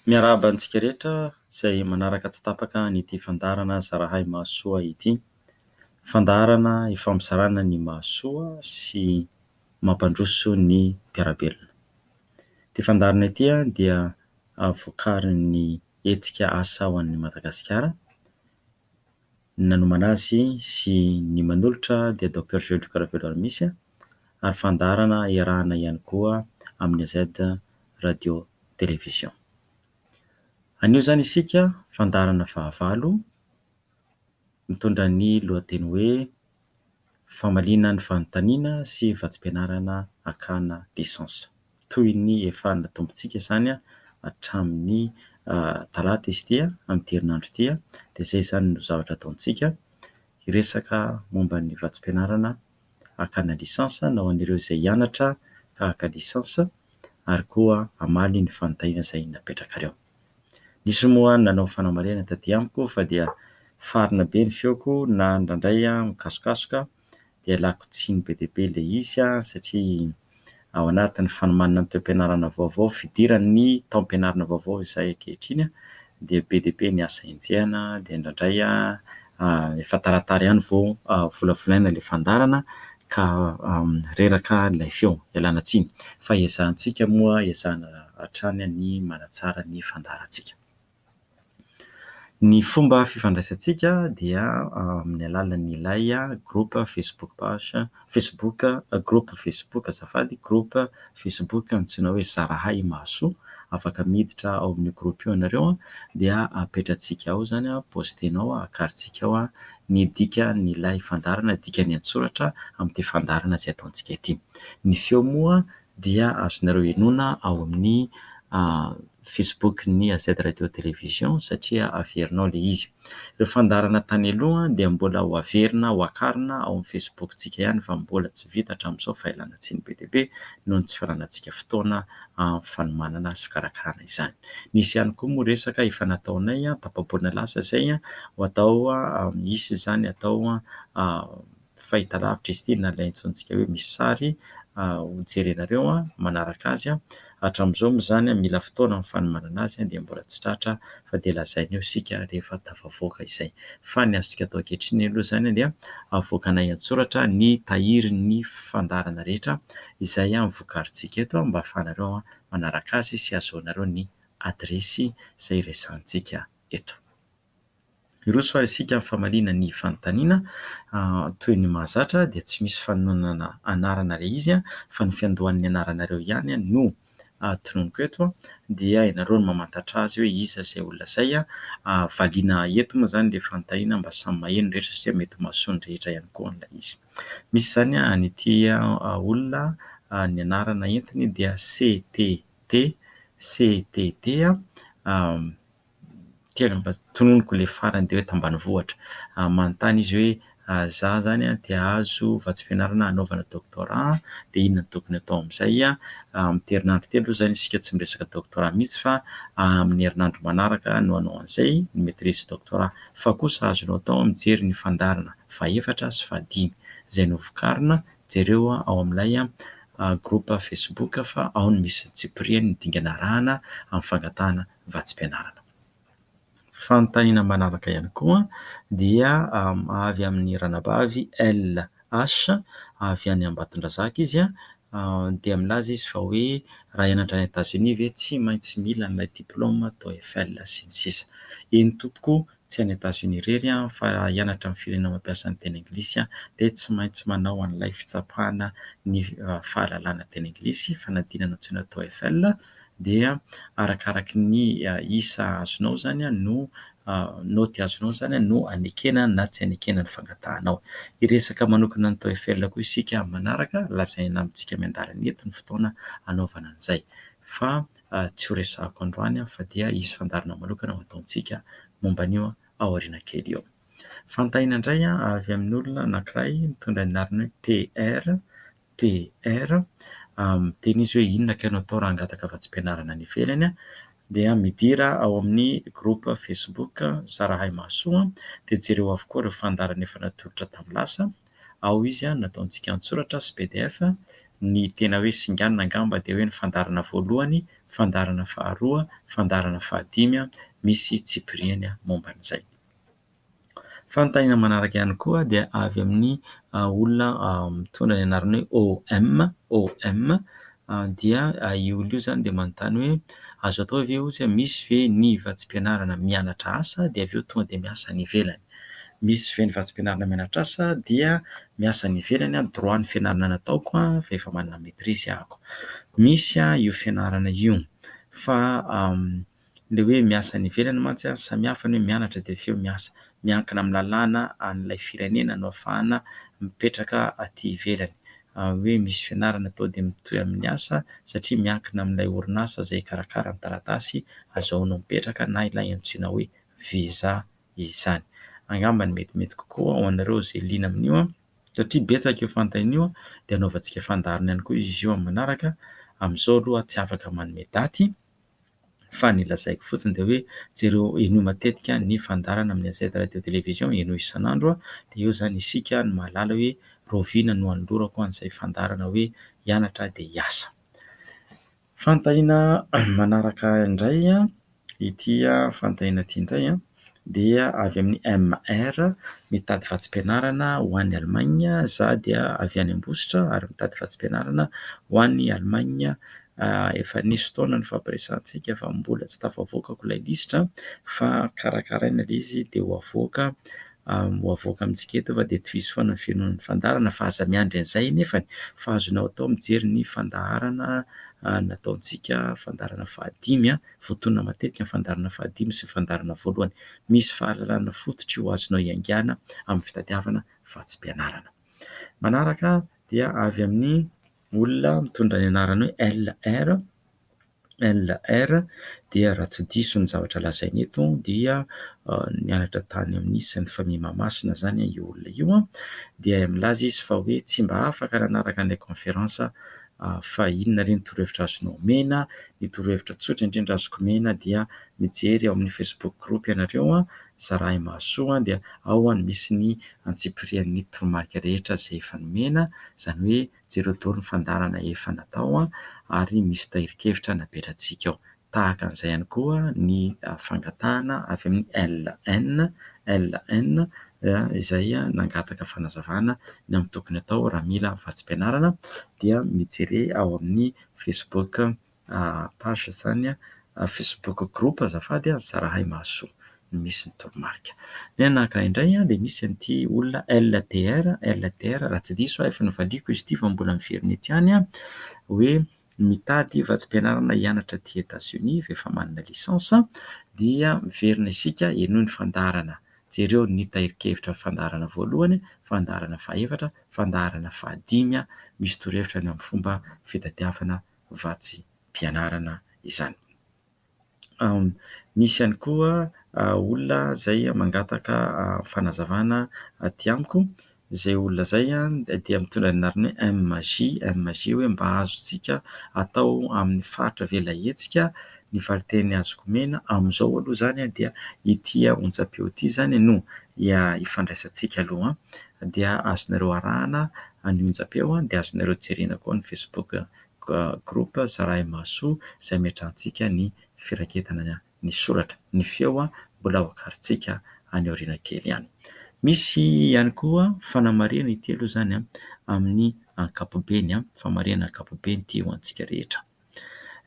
Miarahaba antsika rehetra izay manaraka tsy tapaka n'ity fandarana Zarahay Mahasoa ity. Fandarana ifampizaranana ny Mahasoa sy mampandroso ny mpiarabelona. Ity fandarana ity dia vokarin'ny hetsika asa ho an'ny Madagasikara. Ny nanomana azy sy ny manolotra dia Dr Jules Karavelo Armisy, ary fandarana iarahana ihany koa amin'ny AZ radio television. Anio izany isika fandarana fahavalo mitondra ny lohateny hoe famaliana ny fanontaniana sy vatsim-pianarana hakana lisansa. Toy ny efa natombontsika izany hatramin'ny talata izy ity, amin'ity herinandro ity, dia izay izany no zavatra ataontsika, hiresaka momba ny vatsim-pianarana hakana lisansa na ho an'ireo izay hianatra ka haka lisansa, ary koa hamaly ny fanontaniana izay napetrakareo. Nisy moa nanao fanamarihana taty amiko fa dia farina be ny feoko na indraindray mikasokasoka, dia lako tsiny be dia be ilay izy satria ao anatin'ny fanomanana ny toeam-pianarana vaovao, fidiran'ny taom-pianarana vaovao izay ankehitriny, dia be ny asa enjehana, dia indraindray efa taratara ihany vao volavolaina ilay fandarana ka reraka ilay feo, ialana tsiny fa ezahantsika moa ezahana hatrany ny manatsara ny fandarantsika. Ny fomba fifandraisantsika dia amin'ny alalan'ny ilay groupe Facebook groupe Facebook antsoina hoe Zarahay Mahasoa. Afaka miditra ao amin'ny groupe io ianareo dia apetrantsika ao izany, postenao, akarintsika ao ny dikan'ilay fandarana, dikany an-tsoratra amin'ity fandarana izay ataontsika ity. Ny feo moa dia azonareo henoina ao amin'ny Facebook ny AZ radio television satria averinao ilay izy. Ireo fandarana tany aloha dia mbola ho averina, ho akarina ao amin'ny Facebook-tsika ihany, fa mbola tsy vita hatramin'izao fa ialana tsiny be dia be noho ny tsy fialantsika fotoana amin'ny fanomanana sy fikarakarana izany. Nisy ihany koa moa resaka efa nataonay tapabolana lasa izay ho atao misy izany atao fahitalavitra izy ity, na ilay antsointsika hoe misy sary ho jerenareo manaraka azy. Hatramin'izao moa izany mila fotoana amin'ny fanomanana azy dia mbola tsy tratra fa dia lazaina eo isika rehefa tafavoaka izay. Fa ny azontsika atao ankehitriny aloha izany dia avoakanay an-tsoratra ny tahirin'ny fandarana rehetra izay vokarintsika eto mba ahafahanareo manaraka azy sy ahazoanareo ny adresy izay resahantsika eto. Iroso ary isika amin'ny famaliana ny fanontaniana toy ny mahazatra dia tsy misy fanonana anarana ilay izy fa ny fiandohan'ny anaranareo ihany no tononoko eto, dia ianareo no mamantatra azy hoe iza izay olona izay valiana eto moa izany ilay fanontaniana mba samy maheno rehetra satria mety mahasoa ny rehetra ihany koa ilay izy. Misy izany an'ity olona ny anarana entiny dia CTT mba tononoko ilay farany dia hoe tambanivohitra, manontany izy hoe za zany dia azo vatsim-pianarana hanaovana doctorat dia inona no tokony atao amin'izay. Amin'ity herinandro ity aloha izany isika tsy miresaka doctorat mihitsy fa amin'ny herinandro manaraka no hanao an'izay ny maîtrise doctorat, fa kosa azonao atao mijery ny fandarana fahaefatra sy fahadimy izay novokarina, jereo ao amin'ilay groupe Facebook fa ao no misy tsipiriany ny dingana arahana amin'ny fangatahana vatsim-pianarana. Fanontaniana manaraka ihany koa dia avy amin'ny ranabavy LH, avy any Ambatondrazaka izy dia milaza izy fa hoe raha hianatra any Etazonia ve tsy maintsy mila an'ilay diplôma TOEFL sy ny sisa. Eny tompoko, tsy any Etazonia irery fa hianatra amin'ny firenena mampiasa ny teny anglisy dia tsy maintsy manao an'ilay fitsapahana ny fahalalana teny anglisy, fanadinana antsoina TOEFL, dia arakaraky ny isa azonao izany no naoty azonao izany no anekena na tsy anekena ny fangatahanao. Hiresaka manokana ny TOEFL koa isika manaraka, lazaina amintsika miandarana eto ny fotoana hanaovana an'izay, fa tsy ho resahako androany fa dia hisy fandarana manokana ho ataontsika momba an'io aoriana kely eo. Fanontaniana indray avy amin'ny olona anankiray mitondra ny anarana hoe PR, miteny izy hoe inona ka no atao raha hangataka vatsim-pianarana any ivelany, dia midira ao amin'ny groupe Facebook Zarahay Mahasoa dia jereo avokoa ireo fandarana efa natolotra tamin'ny lasa. Ao izy nataontsika an-tsoratra sy PDF. Ny tena hoe singanina angamba dia hoe ny fandarana voalohany fandarana faharoa, fandarana fahadimy misy tsipiriany momba an'izay. Fanontaniana manaraka ihany koa dia avy amin'ny olona mitondra ny anarana hoe OM dia io olona io zany dia manontany hoe azo atao ve ozy misy ve ny vatsim-pianarana mianatra asa dia avy eo tonga dia miasa any ivelany. Misy ve ny vatsim-pianarana mianatra asa dia miasa any ivelany droit ny fianarana nataoko fa efa manana maîtrise ahako. Misy io fianarana io fa ilay hoe miasa any ivelany mantsy samihafa ny hoe mianatra dia avy eo miasa, miankina amin'ny lalàna an'ilay firenena no ahafahana mipetraka aty ivelany. Hoe misy fianarana tonga dia mitohy amin'ny asa satria miankina amin'ilay orinasa izay karakara ny taratasy azahoanao mipetraka na ilay antsoina hoe visa izany. Angamba ny metimety kokoa ho anareo izay liana amin'io satria betsaka io fanontaniana io dia hanaovantsika fandarina ihany koa izy io amin'ny manaraka. Amin'izao aloha tsy afaka manome daty fa ny lazaiko fotsiny dia hoe jereo eno matetika ny fandarana amin'ny gazety radio televizion eno isan'andro dia eo zany isika no mahalala hoe roviana no hanolorako an'izay fandarana hoe hianatra dia hiasa. Fanontaniana manaraka indray ity fanontaniana ity indray dia avy amin'ny MR mitady vatsim-pianarana ho an'ny Allemagne. Za dia avy any Ambositra ary mitady vatsim-pianarana ho an'ny Allemagne. Efa nisy fotoana ny fampiresantsika fa mbola tsy tafavoakako ilay lisitra fa karakaraina ilay izy dia ho avoaka amintsika eto fa dia tohizo foana ny fienoan'ny fandarana fa aza miandry an'izay nefany fa azonao atao mijery ny fandaharana nataontsika fandarana fahadimy voatonona matetika ny fandarana fahadimy sy fandarana voalohany. Misy fahalalana fototra io azonao iangana amin'ny fitadiavana vatsim-pianarana. Manaraka dia avy amin'ny olona mitondra ny anarana hoe LR dia raha tsy diso ny zavatra lazainy eto dia nianatra tany amin'ny Sainte Famille Mahamasina zany io olona io dia milaza izy fa hoe tsy mba afaka nanaraka an'ilay conférence fa inona re ny torohevitra azonao omena. Ny torohevitra tsotra indrindra azoko omena dia mijery ao amin'ny Facebook group ianareo Zarahay Mahasoa dia ao misy ny antsipirian'ny toromarika rehetra izay efa nomena, izany hoe jereo daholo ny fandarana efa natao ary misy tahirin-kevitra napetrantsika ao. Tahaka an'izay ihany koa ny fangatahana avy amin'ny LN izay nangataka fanazavana ny amin'ny tokony atao raha mila vatsim-pianarana dia mijery ao amin'ny Facebook page izany Facebook group azafady Zarahay Mahasoa misy ny toromarika. Ny anankiray indray dia misy an'ity olona LDR raha tsy diso efa novaliako izy ity fa mbola miverina ety ihany hoe mitady vatsim-pianarana hianatra aty États-Unis efa manana lisansa dia miverina isika eno ny fandarana. Jereo ny tahirin-kevitra fandarana voalohany, fandarana fahaefatra, fandarana fahadimy misy torohevitra ny amin'ny fomba fitadiavana vatsim-pianarana izany. Misy ihany koa olona izay mangataka fanazavana aty amiko. Izay olona izay dia mitondra ny anarana hoe MJ hoe mba azontsika atao amin'ny faritra Velahetsika. Ny valiteny azoko omena amin'izao aloha zany dia ity onjam-peo ity zany no ifandraisantsika aloha dia azonareo arahana ny onjam-peo dia azonareo jerena koa ny Facebook group Zarahay Mahasoa izay ametrahantsika ny firaketana ny soratra. Ny feo mbola voakarintsika any aoriana kely ihany. Misy ihany koa fanamarihana ity aloha zany amin'ny ankapobeny famarihana ankapobeny ity ho antsika rehetra.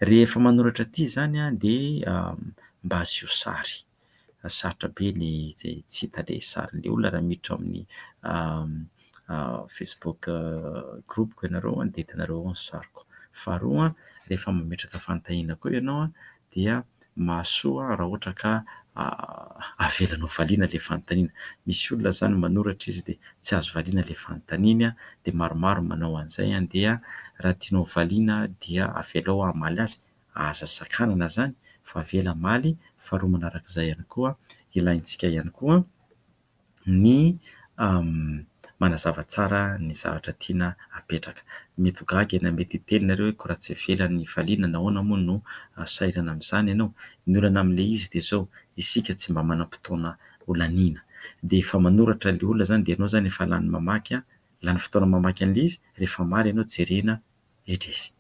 Rehefa manoratra ity zany dia mba aseho sary. Sarotra be ny tsy hita ilay sarin'ilay olona raha miditra amin'ny Facebook group ianareo dia hitanareo ao ny sariko. Faharoa rehefa mametraka fanontaniana koa ianao dia mahasoa raha ohatra ka avelanao valiana ilay fanontaniana. Misy olona zany manoratra izy dia tsy azo valiana ilay fanontaniana dia maromaro manao an'izay dia raha tianao valiana dia avelao hamaly azy, aza sakanana zany fa avela hamaly. Faharoa manarak'izay ihany koa ilaintsika ihany koa ny manazava tsara ny zavatra tiana apetraka. Mety ho gaga na mety hiteninareo hoe koa raha tsy avelan'ny valiana nahoana moa no sairana amin'izany ianao. Ny olana amin'ilay izy dia izao, isika tsy mba manam-potoana ho laniana dia efa manoratra ilay olona zany dia ianao zany efa lany mamaky, lany fotoana mamaky an'ilay izy, rehefa maly ianao jerena etra izy.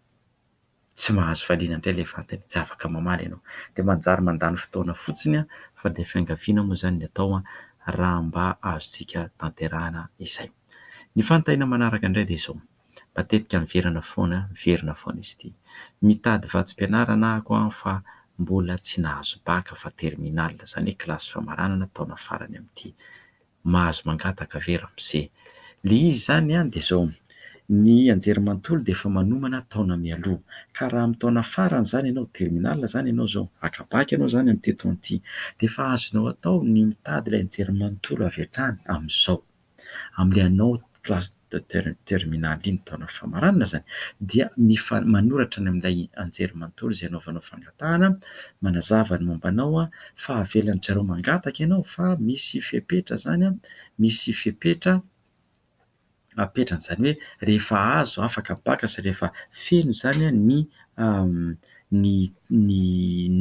tsy mahazo valiana indray ilay vatany, tsy afaka mamaly ianao. Dia manjary mandany fotoana fotsiny fa dia fiangaviana moa izany ny atao raha mba azontsika tanterahana izay. Ny fanontaniana manaraka indray dia izao: matetika miverina foana izy ity. Mitady vatsim-pianarana ahako fa mbola tsy nahazo baka fa terminal, izany hoe kilasy famaranana taona farany amin'ity. Mahazo mangataka ve ramose? Ilay izy izany dia izao: ny anjerimanontolo dia efa manomana taona mialoha, ka raha amin'ny taona farany izany ianao, terminal izany ianao zao, haka baky ianao izany amin'ity taona ity, dia efa azonao atao ny mitady ilay anjerimanontolo avy hatrany amin'izao. Amin'ilay anao kilasy terminaly iny, taona famaranana izany, dia manoratra ny amin'ilay anjerimanontolo izay anaovanao fangatahana, manazava ny mombanao fa avelan'ny zareo mangataka ianao fa misy fepetra izany, misy fepetra apetrany, izany hoe rehefa azo afaka baka sy rehefa feno izany ny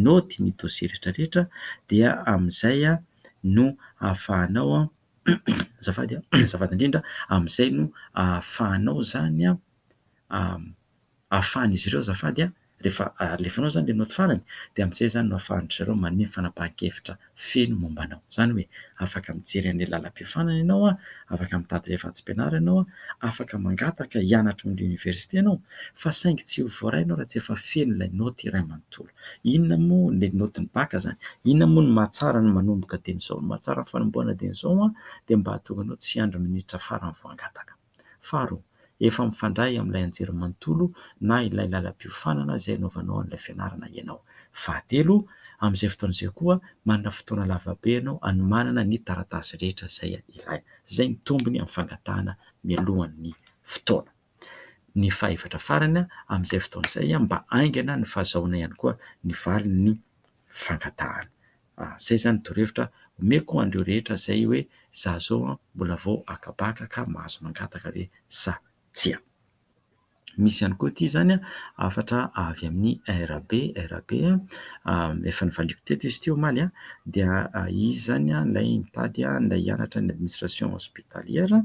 naoty, ny dosie rehetrarehetra, dia amin'izay no ahafahanao azafady indrindra, amin'izay no ahafahanao izany ahafahan'izy ireo azafady rehefa alefanao izany ilay naoty farany, dia amin'izay izany no ahafahan'izy ireo manome fanapahan-kevitra feno mombanao. Izany hoe afaka mijery an'ilay lalam-piofanana ianao, afaka mitady ilay vatsim-pianarana ianao, afaka mangataka hianatra amin'ny oniversite ianao, fa saingy tsy ho voaray ianao raha tsy efa feno ilay naoty iray manontolo. Inona moa ilay naotin'ny baka izany? Inona moa no mahatsara ny manomboka dian'izao, ny mahatsara ny fanombohana dian'izao dia mba hahatonga anao tsy handro minitra farany voangataka. Faharoa, efa mifandray amin'ilay anjerimanontolo na ilay lalam-piofanana izay anaovanao an'ilay fianarana ianao. Fahatelo, amin'izay fotoana izay koa manana fotoana lavabe ianao hanomanana ny taratasy rehetra izay ilaina. Izay ny tombony amin'ny fangatahana mialohan'ny fotoana. Ny fahaefatra farany, amin'izay fotoana izay mba haingana ny fahazahoana ihany koa ny valin'ny fangatahana. Izay izany torohevitra omeko an'ireo rehetra izay hoe izaho izao mbola vao hakabaka ka mahazo mangataka ve sa tsia. Misy ihany koa ity izany afatra avy amin'ny RAB efa nivaliko teto izy ity omaly dia izy izany ilay mitady ilay hianatra ny administration hospitalière,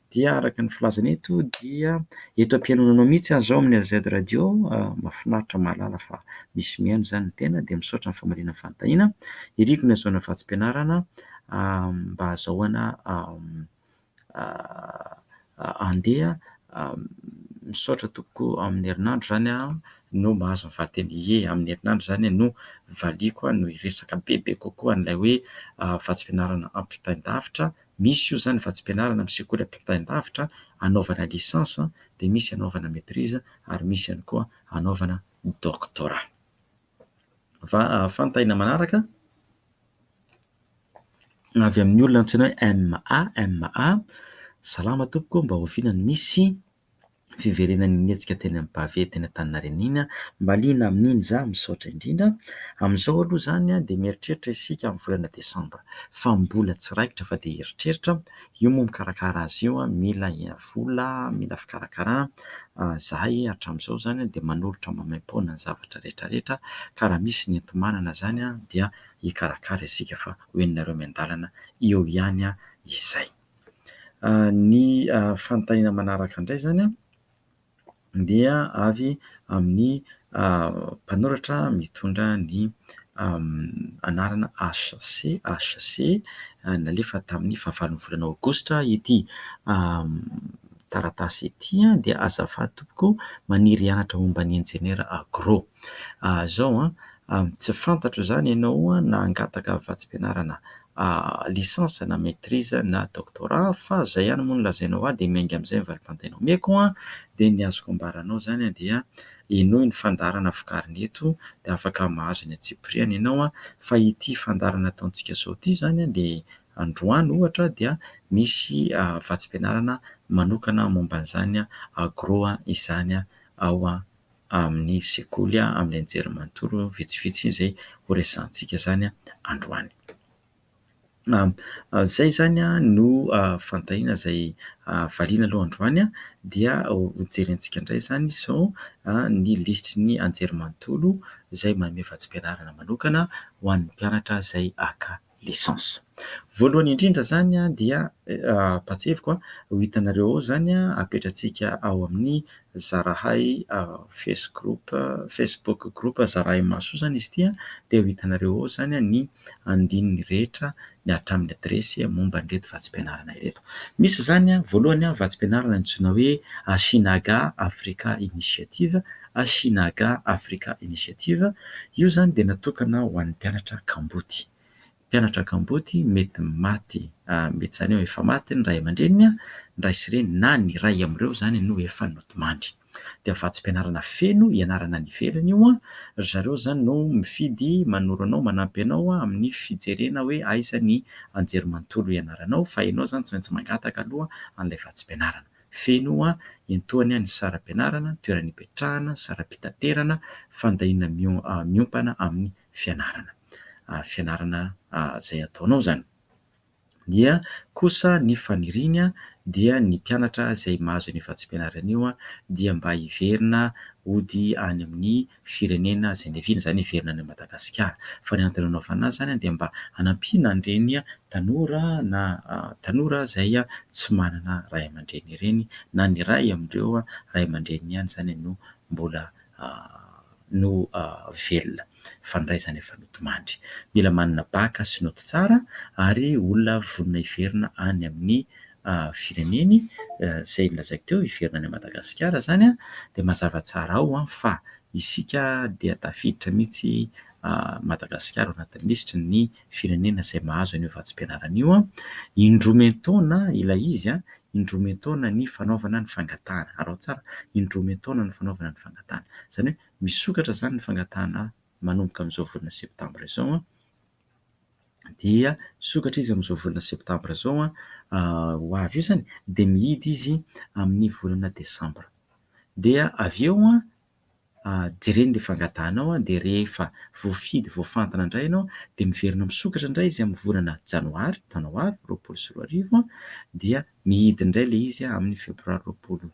dia araka ny filazana eto dia eto am-piangonanao mihitsy izao amin'ny AZ radio, mahafinaritra mahalala fa misy mihaino izany ny tena, dia misaotra ny famaliana ny fanontaniana, iriko ny hahazoana vatsim-pianarana mba hahazoana andeha misaotra tokoa amin'ny herinandro izany no mahazo mivateny ie amin'ny herinandro izany no valiko no hiresaka bebe kokoa an'ilay hoe vatsim-pianarana ampitain-davitra. Misy io izany vatsim-pianarana amin'ny sekoly ampitain-davitra anaovana lisansa, dia misy anaovana maîtrise, ary misy ihany koa anaovana doctorat. Fanontaniana manaraka avy amin'ny olona antsoina hoe MA. Salama tompoko, mba hoviana ny misy fiverenany nihetsika teny amin'ny Bavety teny Antaninarenina iny, mba liana amin'iny izaho misaotra indrindra. Amin'izao aloha izany dia mieritreritra isika amin'ny volana Desambra, fa mbola tsy raikitra fa dia eritreritra. Io moa mikarakara azy io mila vola, mila fikarakarana. Izahay hatramin'izao izany dia manolotra maimaim-poana ny zavatra rehetrarehetra, ka raha misy ny entimanana izany dia hikarakara isika fa ho enonareo miandalana eo ihany izay. Ny fanontaniana manaraka indray izany dia avy amin'ny mpanoratra mitondra ny anarana HC nalefa tamin'ny fahavalo'ny volana aogositra ity taratasy ity dia azafady tompoko, maniry hianatra momba ny enjenera agro. Izao tsy fantatro izany ianao na hangataka vatsim-pianarana lisansa na maîtrise na doctorat, fa izay ihany moa no lazainao dia miainga amin'izay ny valim-pantainao omeko. Dia ny azoko ambaranao izany dia enoy ny fandarana vokariny eto, dia afaka mahazo ny atsipiriany ianao fa ity fandarana ataontsika izao ity izany dia androany ohatra dia misy vatsim-pianarana manokana momba an'izany agro izany ao amin'ny sekoly amin'ny anjerimanontolo vitsivitsy izay ho resahantsika izany androany. Izay izany no fanontaniana izay variana aloha androany, dia hojerentsika indray izany izao ny lisitry ny anjerimanontolo izay manome vatsim-pianarana manokana ho an'ny mpianatra izay haka licence. Voalohany indrindra zany dia patseviko ho hitanareo ao zany apetratsika ao amin'ny Zarahay Facebook group Zarahay Mahasoa zany izy ity dia ho hitanareo ao zany ny andininy rehetra miaraka amin'ny adresy momba an'ireto vatsim-pianarana ireto. Misy zany voalohany vatsim-pianarana antsoina hoe Asinaga Africa Initiative. Asinaga Africa Initiative io zany dia natokana ho an'ny mpianatra Kamboty. Mpianatra Kamboty mety maty, mety zany hoe efa maty ny ray aman-dreniny, ny ray sy reny na ny ray amin'ireo zany no efa notimandry. Dia vatsim-pianarana feno ianarana ny ivelany io ry zareo zany no mifidy manoro anao, manampy anao amin'ny fijerena hoe aiza ny anjerimanontolo ianaranao, fa ianao zany tsy maintsy mangataka aloha an'ilay vatsim-pianarana. Feno entohany ny saram-pianarana, toerana ipetrahana, saram-pitaterana, fandahina miompana amin'ny fianarana. Fianarana izay ataonao zany. Dia kosa ny faniriany dia ny mpianatra izay mahazo ny vatsim-pianarana io dia mba hiverina hody any amin'ny firenena izay niaviany, zany hiverina any Madagasikara. Fa ny antony anaovana azy zany dia mba hanampiana an'ireny tanora izay tsy manana ray aman-dreny ireny, na ny ray amin'ireo ray aman-dreny ihany zany no mbola velona, fa ny ray zany efa notimandry. Mila manana baka sy noty tsara ary olona vonona hiverina any amin'ny fireneny izay nilazaiko teo, hiverina any Madagasikara zany dia mazava tsara ao fa isika dia tafiditra mihitsy Madagasikara ao anatin'ny lisitry ny firenena izay mahazo an'io vatsim-pianarana io. Indromen-taona ilay izy, indromen-taona ny fanaovana ny fangatahana. Arao tsara, indromen-taona ny fanaovana ny fangatahana. Zany hoe misokatra zany ny fangatahana manomboka amin'izao volana septambra izao dia sokatra izy amin'izao volana septambra izao ho avy io zany dia mihidy izy amin'ny volana desambra. Dia avy eo jereny ilay fangatahanao dia rehefa voafidy voafantana indray ianao dia miverina misokatra indray izy amin'ny volana janoary, taona ho avy 2024 dia mihidy indray ilay izy amin'ny febroary 20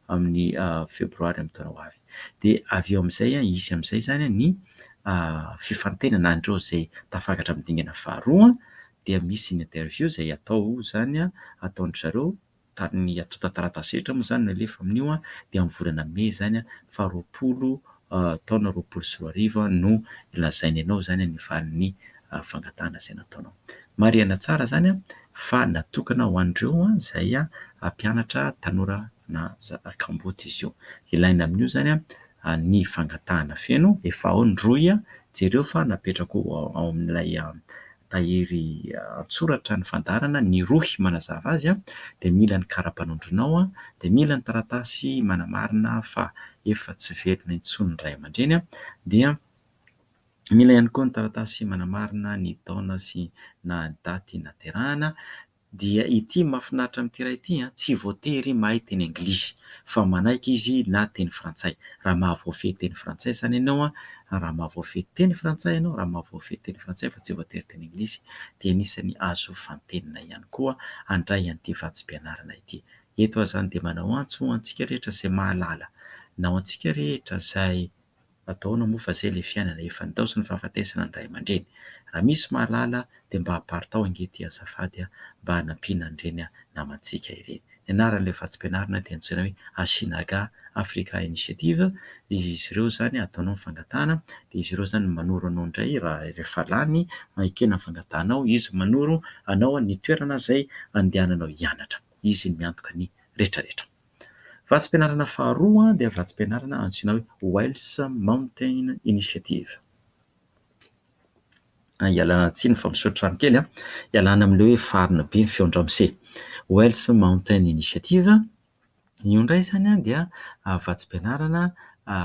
amin'ny febroary amin'ny taona ho avy. Dia avy eo amin'izay izy amin'izay zany ny fifantenana andreo izay tafakatra amin'ny dingana faharoa dia misy ny interview izay atao zany ataondry zareo ny atao tantaratasy rehetra moa zany no alefa amin'io dia amin'ny volana May zany faha-20 taona 2024 no ilazainy ianao zany ny valin'ny fangatahana izay nataonao. Marihana tsara zany fa natokana ho an'ireo izay mpianatra tanora na Kamboty izy io. Ilaina amin'io zany ny fangatahana feno, efa ao ny roy jereo fa napetrako ao amin'ilay tahiry antsoratra ny fandarana ny rohy manazava azy dia mila ny kara-panondronao dia mila ny taratasy manamarina fa efa tsy velona intsony ny ray aman-dreny dia mila ihany koa ny taratasy manamarina ny taona sy na daty naterahana. Dia ity mahafinaritra amin'ity iray ity tsy voatery mahay teny anglisy fa manaiky izy na teny frantsay. Raha mahavoafehy teny frantsay zany ianao raha mahavoafehy teny frantsay ianao, raha mahavoafehy teny frantsay fa tsy voatery teny anglisy dia anisany azo fantenina ihany koa handray an'ity vatsim-pianarana ity. Eto aho zany dia manao antso antsika rehetra izay mahalala, na ho antsika rehetra izay ataona moa fa izay ilay fiainana, efa nitao sy ny fahafatesana ny ray aman-dreny. Raha misy mahalala dia mba hamparitao angety azafady mba hanampiana an'ireny namantsika ireny. Ny anaran'ilay vatsim-pianarana dia antsoina hoe Asinaga Africa Initiative. Izy ireo zany ataonao ny fangatahana dia izy ireo zany manoro anao indray raha rehefa lany ekena ny fangatahanao, izy manoro anao ny toerana izay andehananao hianatra. Izy miantoka ny rehetrarehetra. Vatsim-pianarana faharoa dia vatsim-pianarana antsoina hoe Wells Mountain Initiative. Ialana tsiny fa misaotra rano kely ialana amin'ilay hoe farina be ny feon-dramose. Wells Mountain Initiative io indray zany dia vatsim-pianarana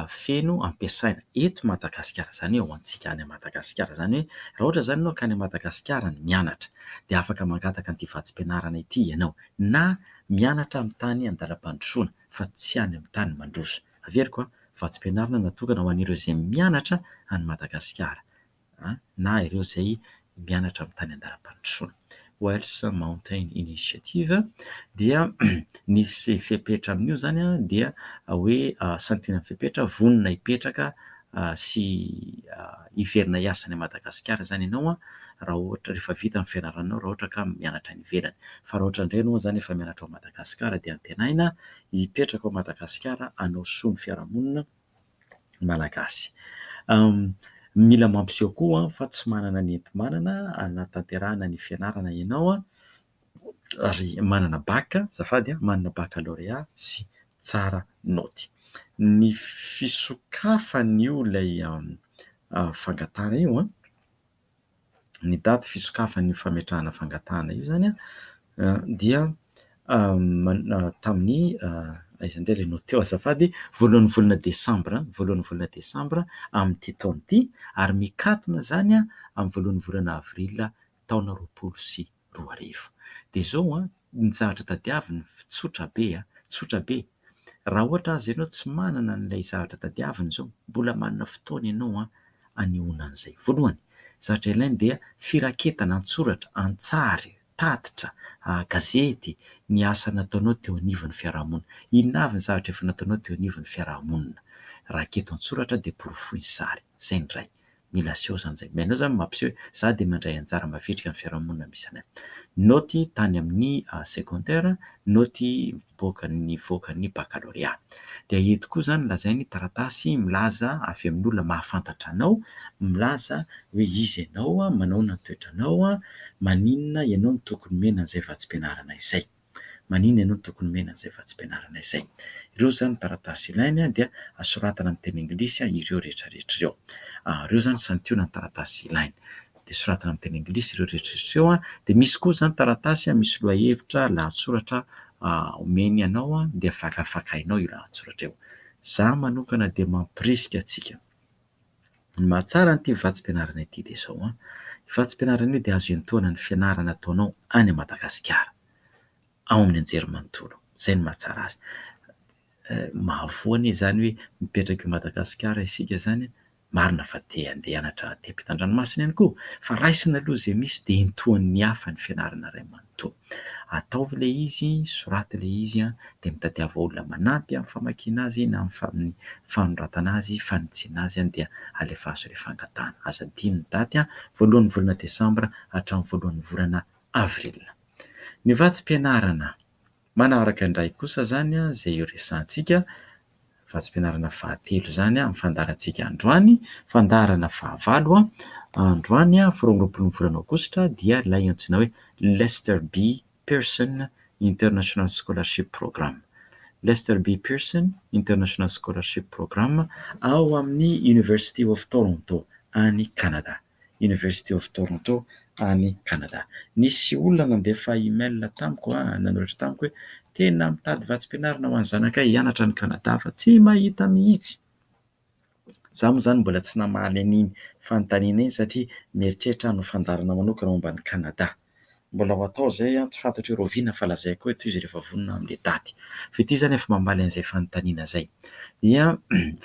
feno ampiasaina eto Madagasikara, zany hoe ho antsika any Madagasikara. Zany hoe raha ohatra zany ianao ka any Madagasikara ny mianatra dia afaka mangataka an'ity vatsim-pianarana ity ianao, na mianatra amin'ny tany andalam-pandrosoana fa tsy any amin'ny tany mandroso. Averiko vatsim-pianarana natokana ho an'ireo izay mianatra any Madagasikara na ireo izay mianatra amin'ny tany andalam-pandrosoana. Wells Mountain Initiative dia nisy fepetra amin'io zany dia hoe santionana fepetra vonona hipetraka sy hiverina hiasany Madagasikara zany ianao raha ohatra rehefa vita ny fianaranao raha ohatra ka mianatra ny ivelany. Fa raha ohatra indray ianao zany efa mianatra ao Madagasikara dia antenaina hipetraka ao Madagasikara hanao soa ny fiarahamonina malagasy. Mila mampiseho koa fa tsy manana ny enti-manana hanatanterahana ny fianarana ianao ary manana baka, azafady manana baccalauréat sy tsara naoty. Ny fisokafan'io ilay fangatahana io ny daty fisokafan'io fametrahana fangatahana io zany dia tamin'ny aiza indray ilay naoty teo azafady, voalohan'ny volana desambra amin'ity taona ity ary mikatona zany amin'ny voalohan'ny volana avrila taona 2024. Dia izao ny zavatra tadiaviny tsotra be. Raha ohatra azy ianao tsy manana n'ilay zavatra tadiaviny izao, mbola manana fotoana ianao hanehoana an'izay. Voalohany, zavatra ilainy dia firaketana, antsoratra, antsary, tatitra, gazety, ny asa nataonao teo anivon'ny fiarahamonina. Inona avy ny zavatra efa nataonao teo anivon'ny fiarahamonina? Raketo antsoratra dia porofohy sary. Izay ny iray. Mila aseho zany zay. Ianao zany mampiseho za dia mandray anjara mavitrika amin'ny fiarahamonina misy anay. Naoty tany amin'ny secondaire, naoty voakan'ny baccalauréat. Dia eto koa zany lazainy taratasy milaza avy amin'olona mahafantatra anao, milaza hoe izy ianao, manao toetranao, maninona ianao no tokony mena an'izay vatsim-pianarana izay. Ireo zany taratasy ilainy dia asoratana amin'ny teny anglisy ireo rehetrarehetra ireo. Ireo zany santionany taratasy ilainy. Dia soratana amin'ny teny anglisy ireo rehetrarehetra ireo dia misy koa zany taratasy misy lohahevitra lahatsoratra omeny ianao dia fakafakainao io lahatsoratra io. Za manokana dia mampirisika antsika. Ny mahatsara an'ity vatsim-pianarana ity dia izao vatsim-pianarana io dia azo iantoana ny fianarana ataonao any Madagasikara ao amin'ny anjerimanontolo. Izay ny mahatsara azy. Mahavoany izany hoe mipetraka i Madagasikara isika zany marina fa te handeha hianatra te ampitan-dranomasina ihany koa, fa raisina aloha izay misy dia intoan'ny hafa ny fianarana iray manontolo. Ataovy ilay izy, soraty ilay izy dia mitadiava olona manampy amin'ny famakiana azy na amin'ny fanoratana azy, fanitsiana azy dia alefa azy rehefa angatahana. Aza dino ny daty voalohan'ny volana desambra hatramin'ny voalohan'ny volana avrila. Ny vatsim-pianarana manaraka indray kosa zany izay resahantsika, vatsim-pianarana fahatelo zany amin'ny fandarantsika androany, fandarana fahavalo androany 24 volana aogositra dia ilay antsoina hoe Lester B. Pearson International Scholarship Program. Lester B. Pearson International Scholarship Program ao amin'ny University of Toronto any Canada. Nisy olona nandefa email tamiko nanoratra tamiko hoe tena mitady vatsim-pianarana ho an'ny zanakay hianatra any Canada fa tsy mahita mihitsy. Za moa zany mbola tsy namaly an'iny fanontaniana iny satria mieritreritra hanao fandarana manokana momba ny Canada. Mbola ho atao izay tsy fantatro hoe roviana fa lazaiko eto izy rehefa vonona amin'ilay daty. Fa ity zany efa mamaly an'izay fanontaniana izay. Dia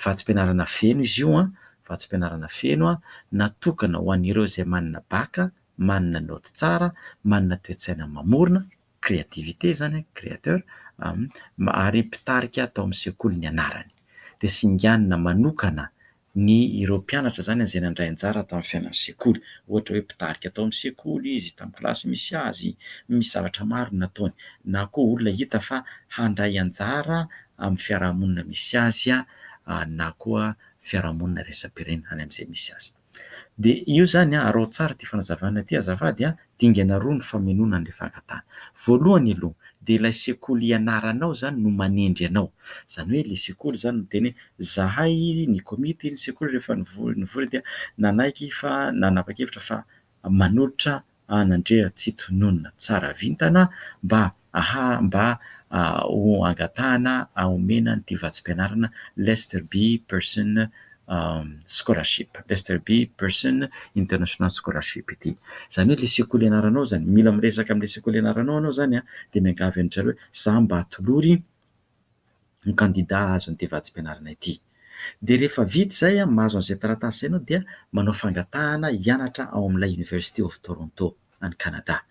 vatsim-pianarana feno izy io vatsim-pianarana feno natokana ho an'ireo izay manana baka, manana naoty tsara, manana toe-tsaina mamorona, créativité zany créateur, ary mpitarika atao amin'ny sekoly ny anarany. Dia singanina manokana ny ireo mpianatra zany izay nandray anjara tamin'ny fiainan'ny sekoly. Ohatra hoe mpitarika atao amin'ny sekoly izy, tamin'ny kilasy misy azy, misy zavatra maro nataony. Na koa olona hita fa handray anjara amin'ny fiarahamonina misy azy na koa fiarahamonina raisam-pirenena any amin'izay misy azy. Dia io zany arao tsara ity fanazavana ity azafady dingana roa ny famenoana an'ilay fangatahana. Voalohany aloha dia ilay sekoly ianaranao zany no manendry anao. Izany hoe ilay sekoly zany miteny hoe zahay ny komity ny sekoly rehefa nivory dia nanaiky fa nanapa-kevitra fa manolotra hanandrea tsitononona tsara vintana mba ho angatahana omena ny vatsim-pianarana Lester B. Pearson Scholarship, Lester B. Pearson International Scholarship ity. Izany hoe ilay sekoly ianaranao zany, mila miresaka amin'ilay sekoly ianaranao ianao zany dia miangavy amin'izareo hoe za mba atolory ny kandida azo an'ity vatsim-pianarana ity. Dia rehefa vita izay mahazo an'izay taratasy ianao dia manao fangatahana hianatra ao amin'ilay University of Toronto any Canada.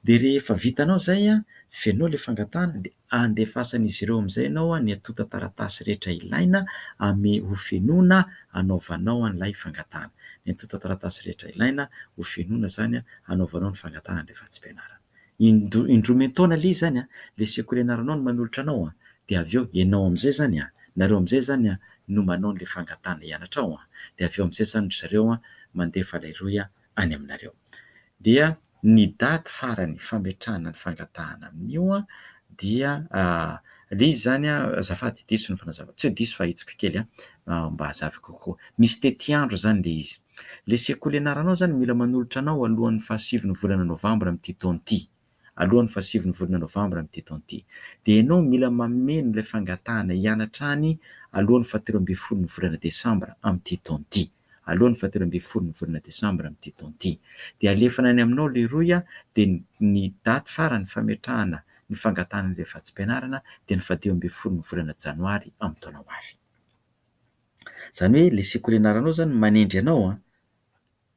Dia rehefa vitanao izay fenao le fangatahana dia andefasan'izy ireo amin'izay ianao ny atonta taratasy rehetra ilaina ame ho fenoana anaovanao an'ilay fangatahana. Ny atonta taratasy rehetra ilaina ho fenoana zany anaovanao ny fangatahana rehefa tsy ampianarana. Indroa taona le zany le sekoly ianaranao no manolotra anao dia avy eo ianao amin'izay zany nareo amin'izay zany no manao le fangatahana hianatra ao dia avy eo amin'izay zany zareo mandefa ilay roy any aminareo. Dia ny daty farany fametrahana ny fangatahana amin'io dia le izy zany azafady diso ny fanazavana, tsy ho diso fa hitsiko kely mba hazavako kokoa. Misy tety andro zany le izy. Le sekoly ianaranao zany mila manolotra anao alohan'ny fahasivy ny volana novambra amin'ity taona ity. Alohan'ny fahasivy ny volana novambra amin'ity taona ity. Dia ianao mila mameno le fangatahana hianatra any alohan'ny fahatelo ambin'ny folo ny volana desambra amin'ity taona ity. Alohan'ny fahatelo ambin'ny folo ny volana desambra amin'ity taona ity. Dia alefana any aminao le roy dia ny daty farany fametrahana ny fangatahana le vatsim-pianarana dia ny fahadimy ambin'ny folo ny volana janoary amin'ny taona ho avy. Zany hoe le sekoly ianaranao zany manendry anao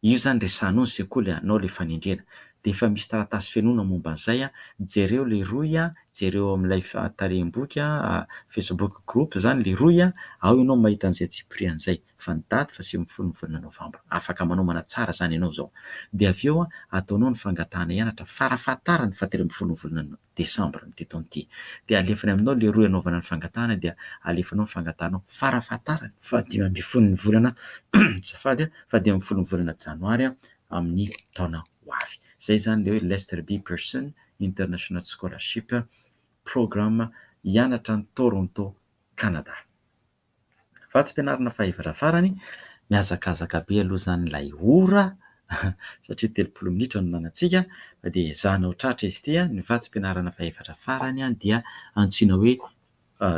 io zany resahanao ny sekoly anao le fanendrena. Dia efa misy taratasy fenoana momba an'izay jereo le roy jereo amin'ilay tarehim-boky Facebook group zany le roy ao ianao mahita an'izay tsipiri an'izay fa ny daty fahasivy ambin'ny folo ny volana novambra. Afaka manaomana tsara zany ianao zao. Dia avy eo ataonao ny fangatahana hianatra farafahatarany fahatelo ambin'ny folo ny volana desambra amin'ity taona ity. Dia alefany aminao le roy anaovana ny fangatahana dia alefanao ny fangatahanao farafahatarany fahadimy ambin'ny folo ny volana fahadimy ambin'ny folo ny volana janoary amin'ny taona ho avy. Zay zany le hoe Lester B. Pearson International Scholarship Programme hianatra ny Toronto, Canada. Vatsim-pianarana fahaefatra farany mihazakazaka be aloha zany ilay ora satria 30 minitra no nanantsika dia ezahanao tratra izy ity ny vatsim-pianarana fahaefatra farany dia antsoina hoe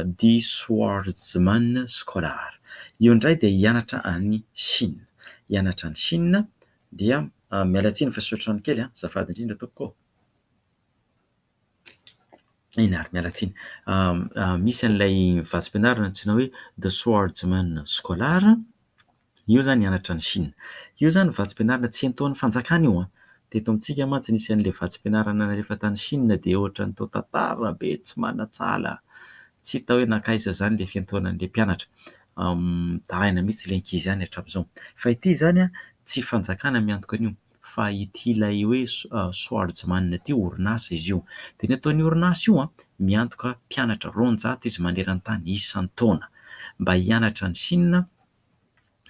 Die Schwarzman Scholar. Io indray dia hianatra any Chine. Hianatra any Chine dia mialatsiny fa sotrano kely azafady indrindra tompoko. Inary mialatsiny. Misy an'ilay vatsim-pianarana antsoina hoe The Schwarzman Scholar. Io zany hianatra any Chine. Io zany vatsim-pianarana tsy ataon'ny fanjakana io teto amintsika mantsy nisy an'ilay vatsim-pianarana rehefa tany Chine dia ohatra ny tao tantara be tsy manatsala. Tsy hita hoe nakaiza zany le fiantohanan'ilay mpianatra. Taraina mihitsy ilay ankizy any hatramin'izao. Fa ity zany tsy fanjakana miantoka an'io fa ity ilay hoe Schwarzman ity orinasa izy io. Dia ny ataon'ny orinasa io miantoka mpianatra 200 izy maneran-tany isan-taona mba hianatra ny Chine,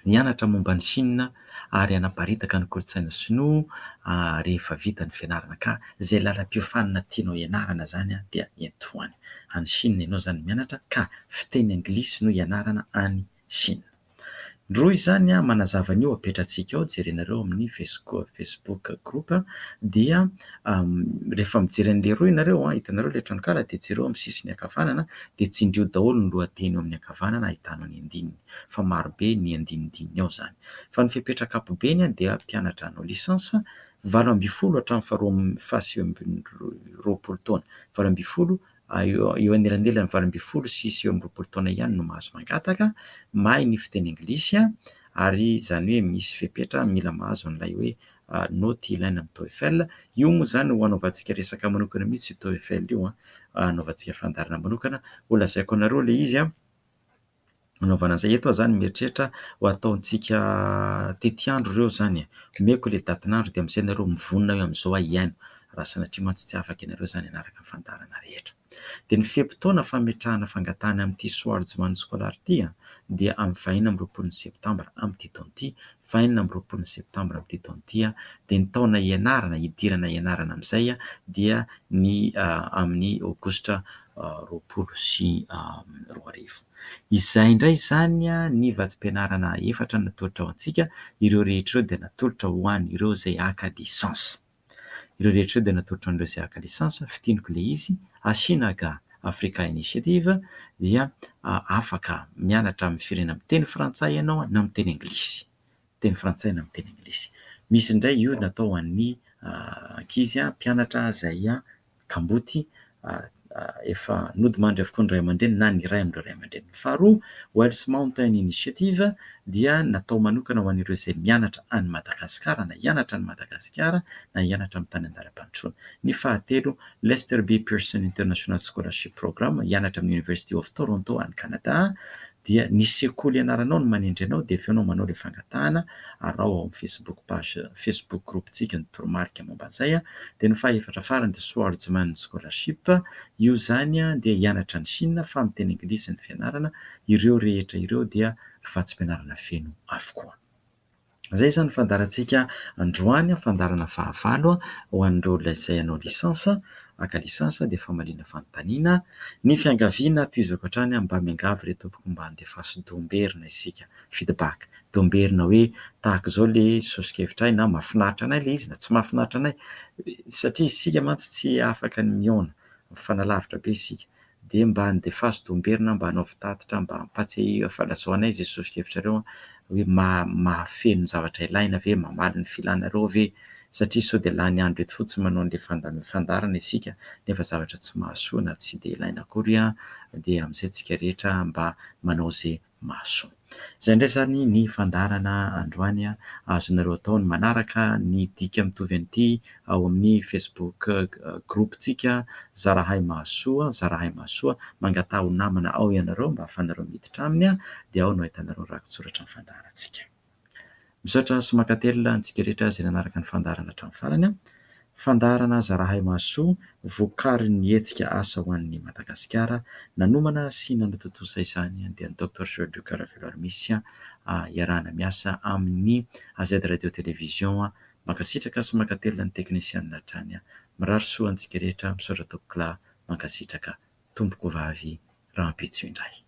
hianatra momba ny Chine ary hanaparitaka ny kolontsaina sinoa rehefa vita ny fianarana. Ka izay lalam-piofanana tianao ianarana zany dia eto any. Any Chine ianao zany mianatra ka fiteny anglisy no ianarana any Chine. Roy zany manazava an'io apetratsika ao jerenareo amin'ny Facebook group dia rehefa mijery an'ilay roy nareo hitanareo le tranokala dia jereo amin'ny sisiny ankavanana dia tsindrio daholo ny lohateny eo amin'ny ankavanana ahitanao ny andininy fa marobe ny andinindininy ao zany. Fa ny fipetraka ampobeny dia mpianatra anao lisansa 20 hatramin'ny fahasivy ambin'ny roapolo taona. 20 eo anelanelany 20 sy eo amin'ny 20 taona ihany no mahazo mangataka mahay ny fiteny anglisy ary zany hoe misy fepetra mila mahazo an'ilay hoe noty ilaina amin'ny TOEFL. Io moa zany ho anaovantsika resaka manokana mihitsy io TOEFL io anaovantsika fandarana manokana. Ho lazaiko anareo le izy anaovana an'izay eto zany mieritreritra ho ataontsika tety andro ireo zany. Omeko le datin'andro dia amin'izay nareo mivonona eo amin'izao iaino raha sanatria mantsy tsy afaka ianareo zany anaraka ny fandarana rehetra. Dia ny fiam-potoana fametrahana fangatahana amin'ity Schwarzman Scholar ity dia amin'ny 24 septambra amin'ity taona ity, 24 septambra amin'ity taona ity dia ny taona ianarana hidirana ianarana amin'izay dia ny amin'ny aogositra 24. Izay indray zany ny vatsim-pianarana efatra natolotra ho antsika. Ireo rehetra ireo dia natolotra ho an'ireo izay haka lisansa. Ireo rehetra ireo dia natolotra ho an'ireo izay haka lisansa. Fitiniko ilay izy Asinaga Africa Initiative dia afaka mianatra amin'ny firenena amin'ny teny frantsay ianao na amin'ny teny anglisy. Teny frantsay na amin'ny teny anglisy. Misy indray io natao ho an'ny ankizy mpianatra izay kamboty efa nodimandry avokoa ny ray aman-dreny na ny ray amin'ireo ray aman-dreny. Faharoa, Wells Mountain Initiative dia natao manokana ho an'ireo izay mianatra any Madagasikara na hianatra any Madagasikara na hianatra amin'ny tany andalam-pandrosoana. Ny fahatelo, Lester B. Pearson International Scholarship Program, hianatra amin'ny University of Toronto any Canada, dia ny sekoly ianaranao no manindry anao dia avy eo anao manao ilay fangatahana, arao ao amin'ny Facebook page, Facebook groupe tsika ny toromarika momba an'izay. Dia ny fahaefatra farany dia Swordsman Scholarship, io zany dia hianatra ny Chine fa amin'ny teny anglisy ny fianarana, ireo rehetra ireo dia vatsim-pianarana feno avokoa. Zay zany fandarantsika androany, fandarana fahavalo ho an'ireo izay hanao lisansa, aka lisansa dia famaliana fanontaniana. Ny fiangaviana toizako hatrany mba miangavy ry tompoko mba handefaso domberina isika, feedback domberina hoe tahaka izao ilay sosokevitra ay na mahafinaritra anay ilay izy na tsy mahafinaritra anay, satria isika mantsy tsy afaka ny mihaona, mifanalavitra be isika. Dia mba handefaso domberina, mba hanao fitatitra, mba hampatsiahy falazoanay izay sosokevitra hoe mahafeno zavatra ilaina ve, mamaly ny filanareo ve, satria sao dia lany andro eto fotsiny manao an'ilay fandarana isika nefa zavatra tsy mahasoa na tsy dia ilaina akory dia amin'izay tsika rehetra mba manao izay mahasoa. Izay indray zany ny fandarana androany azonareo atao ny manaraka ny dika mitovy an'ity ao amin'ny Facebook groupe tsika Zarahay Mahasoa, Zarahay Mahasoa, mangataha ho namana ao ianareo mba ahafahanareo miditra aminy dia ao no ahitanareo rakontsoratra ny fandarantsika. Misaotra sy makatelina antsika rehetra izay nanaraka ny fandarana hatramin'ny farany. Fandarana Zarahay Mahasoa, vokarin'ny hetsika asa ho an'ny Madagasikara, nanomana sy nanatotosa izany dia ny Dr Serduc Raveloarmisy iarahana miasa amin'ny AZ Radio Télévision. Mankasitraka sy mankatelina ny teknisianina hatrany. Mirary soa antsika rehetra, misaotra tokola, mankasitraka, tomboko vavy, rahampitso indray.